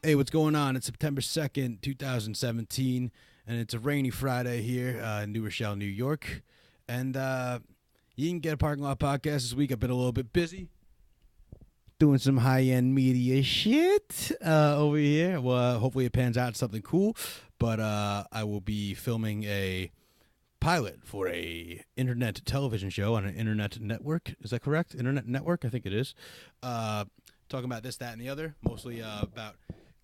Hey, what's going on? It's September 2nd, 2017, and it's a rainy Friday here in New Rochelle, New York. And you can get a parking lot podcast this week. I've been a little bit busy doing some high-end media shit over here. Well, hopefully it pans out to something cool. But I will be filming a pilot for a internet television show on an internet network. Is that correct? Internet network? I think it is. Talking about this, that, and the other. Mostly about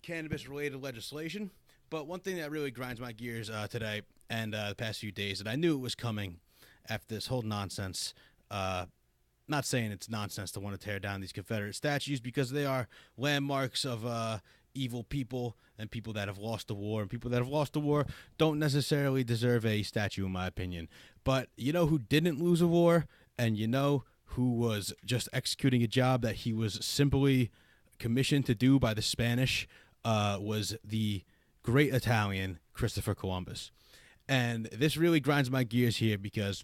cannabis-related legislation. But one thing that really grinds my gears today and the past few days, and I knew it was coming after this whole nonsense. Not saying it's nonsense to want to tear down these Confederate statues because they are landmarks of evil people and people that have lost the war. And people that have lost the war don't necessarily deserve a statue, in my opinion. But you know who didn't lose a war? And you know who was just executing a job that he was simply commissioned to do by the Spanish? Was the great Italian Christopher Columbus. And this really grinds my gears here because,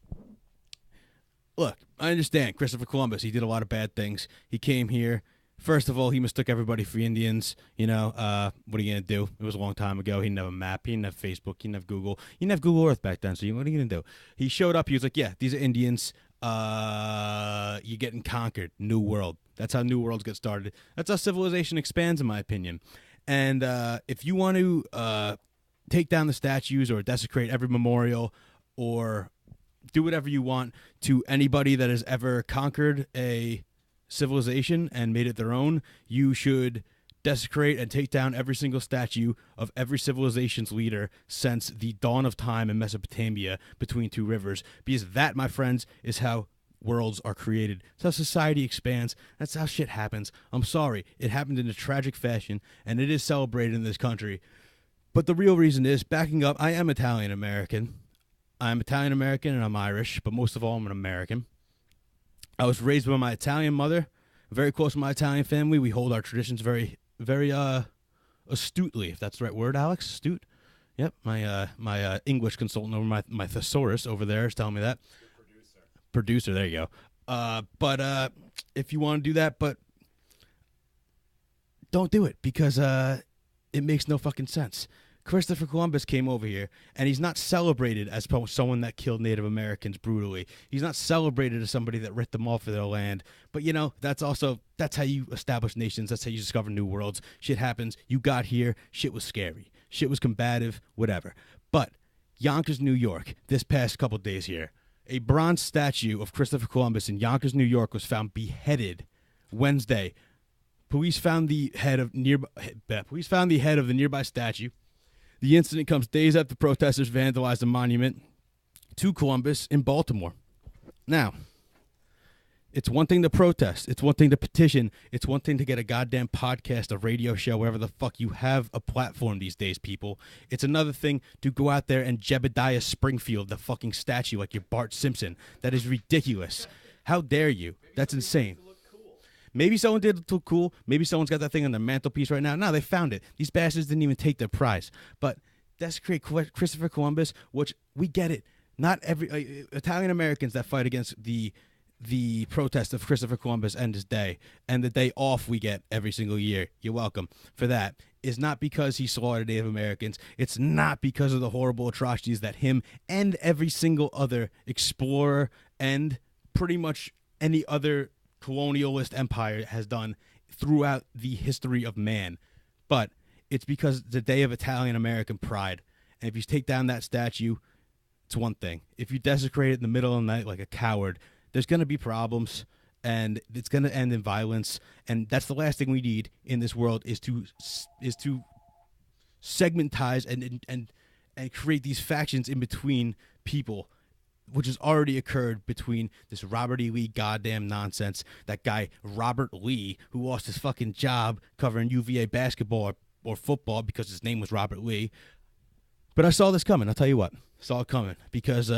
look, I understand Christopher Columbus. He did a lot of bad things. He came here. First of all, he mistook everybody for Indians. What are you going to do? It was a long time ago. He didn't have a map. He didn't have Facebook. He didn't have Google. He didn't have Google Earth back then. So what are you going to do? He showed up. He was like, yeah, these are Indians. You're getting conquered. New world. That's how new worlds get started. That's how civilization expands, in my opinion. And if you want to take down the statues or desecrate every memorial or do whatever you want to anybody that has ever conquered a civilization and made it their own, you should desecrate and take down every single statue of every civilization's leader since the dawn of time in Mesopotamia between two rivers. Because that, my friends, is how worlds are created. That's how society expands. That's how shit happens. I'm sorry. It happened in a tragic fashion, and it is celebrated in this country. But the real reason is, backing up, I am Italian-American. I'm Italian-American and I'm Irish, but most of all, I'm an American. I was raised by my Italian mother, very close to my Italian family. We hold our traditions very, very astutely, if that's the right word, Alex. Astute? Yep, my English consultant over my thesaurus over there is telling me that. Producer, there you go. But if you want to do that, but don't do it because it makes no fucking sense. Christopher Columbus came over here, and he's not celebrated as someone that killed Native Americans brutally. He's not celebrated as somebody that ripped them off of their land. But, that's how you establish nations. That's how you discover new worlds. Shit happens. You got here. Shit was scary. Shit was combative, whatever. But Yonkers, New York, this past couple days here, a bronze statue of Christopher Columbus in Yonkers, New York was found beheaded Wednesday. Police found the head of the nearby statue. The incident comes days after protesters vandalized a monument to Columbus in Baltimore. Now, it's one thing to protest. It's one thing to petition. It's one thing to get a goddamn podcast, a radio show, wherever the fuck you have a platform these days, people. It's another thing to go out there and Jebediah Springfield the fucking statue like you're Bart Simpson. That is ridiculous. How dare you? That's insane. Maybe someone did it look cool. Maybe someone's got that thing on their mantelpiece right now. No, they found it. These bastards didn't even take their prize. But desecrate Christopher Columbus, which we get it. Not every Italian Americans that fight against the protest of Christopher Columbus and his day and the day off we get every single year. You're welcome for that. Is not because he slaughtered Native Americans. It's not because of the horrible atrocities that him and every single other explorer and pretty much any other colonialist empire has done throughout the history of man. But it's because it's the day of Italian American pride. And if you take down that statue, it's one thing. If you desecrate it in the middle of the night like a coward, there's going to be problems and it's going to end in violence. And that's the last thing we need in this world is to segmentize and create these factions in between people, which has already occurred between this Robert E. Lee goddamn nonsense, that guy Robert Lee, who lost his fucking job covering UVA basketball or football because his name was Robert Lee. But I saw this coming. I'll tell you what. Saw it coming because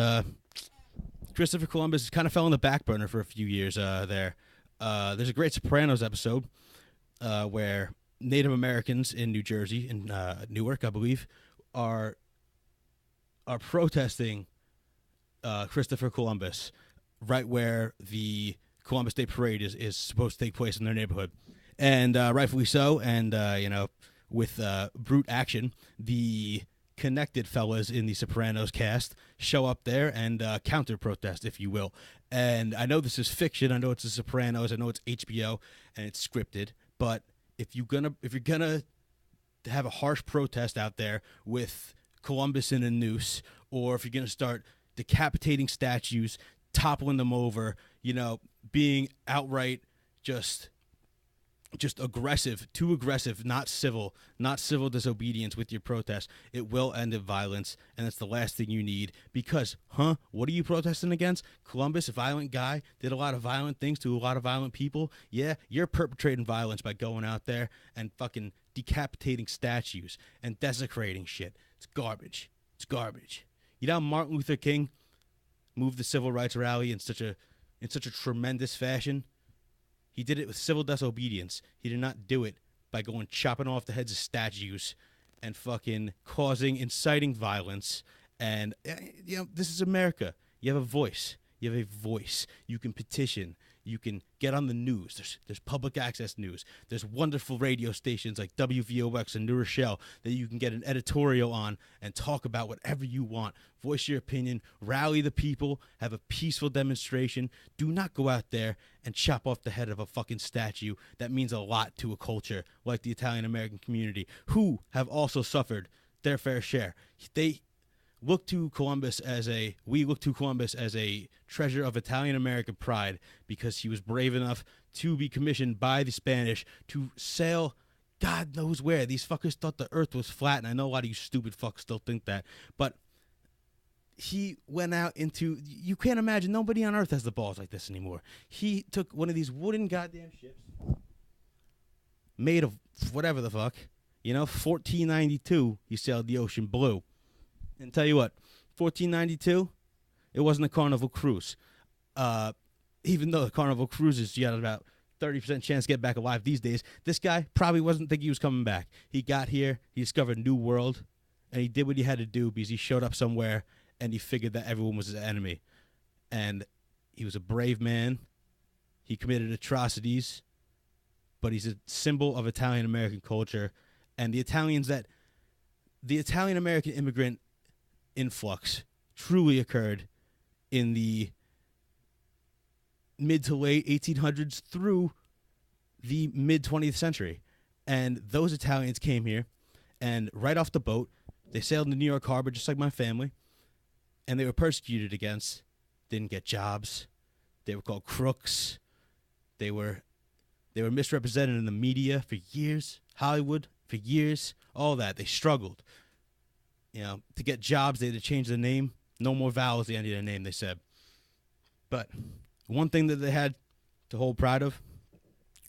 Christopher Columbus kind of fell on the back burner for a few years there. There's a great Sopranos episode where Native Americans in New Jersey, in Newark, I believe, are protesting Christopher Columbus right where the Columbus Day Parade is supposed to take place in their neighborhood. And rightfully so. And, with brute action, the connected fellas in the Sopranos cast show up there and counter protest, if you will. And I know this is fiction. I know it's the Sopranos. I know it's HBO and it's scripted. But if you're gonna have a harsh protest out there with Columbus in a noose, or if you're gonna start decapitating statues, toppling them over, being outright just aggressive, too aggressive, not civil disobedience with your protest, it will end in violence, and that's the last thing you need. Because, what are you protesting against? Columbus, a violent guy, did a lot of violent things to a lot of violent people. Yeah, you're perpetrating violence by going out there and fucking decapitating statues and desecrating shit. It's garbage. It's garbage. You know how Martin Luther King moved the civil rights rally in such a tremendous fashion? He did it with civil disobedience. He did not do it by going chopping off the heads of statues and fucking inciting violence. And, this is America. You have a voice. You have a voice. You can petition. You can get on the news. There's public access news. There's wonderful radio stations like WVOX in New Rochelle that you can get an editorial on and talk about whatever you want. Voice your opinion. Rally the people. Have a peaceful demonstration. Do not go out there and chop off the head of a fucking statue that means a lot to a culture like the Italian-American community, who have also suffered their fair share. We look to Columbus as a treasure of Italian-American pride because he was brave enough to be commissioned by the Spanish to sail God knows where. These fuckers thought the earth was flat, and I know a lot of you stupid fucks still think that. But he went out into, you can't imagine, nobody on earth has the balls like this anymore. He took one of these wooden goddamn ships made of whatever the fuck, 1492, he sailed the ocean blue. And tell you what, 1492, it wasn't a Carnival cruise. Even though the Carnival cruises, you got about 30% chance to get back alive these days. This guy probably wasn't thinking he was coming back. He got here, he discovered a new world, and he did what he had to do because he showed up somewhere and he figured that everyone was his enemy. And he was a brave man. He committed atrocities, but he's a symbol of Italian-American culture. And the Italian-American immigrant influx truly occurred in the mid to late 1800s through the mid 20th century. And those Italians came here, and right off the boat, they sailed into New York Harbor just like my family, and they were persecuted against, didn't get jobs, they were called crooks, they were misrepresented in the media for years, Hollywood for years, all that. They struggled. To get jobs, they had to change the name. No more vowels at the end of their name, they said. But one thing that they had to hold pride of,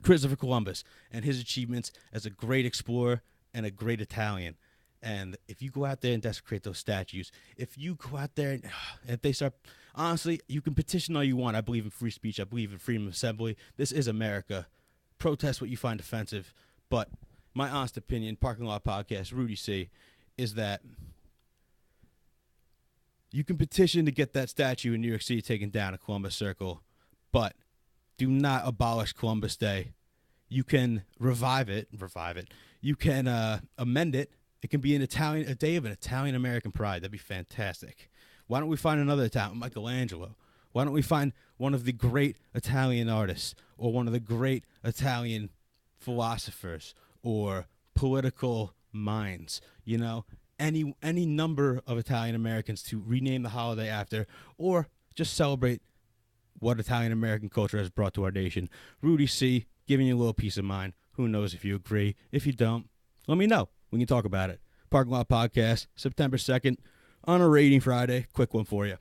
Christopher Columbus and his achievements as a great explorer and a great Italian. And if you go out there and desecrate those statues, if you go out there and if they start, honestly, you can petition all you want. I believe in free speech. I believe in freedom of assembly. This is America. Protest what you find offensive. But my honest opinion, Parking Lot Podcast, Rudy C., is that you can petition to get that statue in New York City taken down at Columbus Circle, but do not abolish Columbus Day. You can revive it. You can amend it. It can be a day of an Italian-American pride. That'd be fantastic. Why don't we find another Italian, Michelangelo? Why don't we find one of the great Italian artists or one of the great Italian philosophers or political minds, any number of Italian Americans to rename the holiday after, or just celebrate what Italian American culture has brought to our nation. Rudy C., giving you a little peace of mind. Who knows if you agree? If you don't, let me know. We can talk about it. Parking Lot Podcast, September 2nd, on a rating Friday. Quick one for you.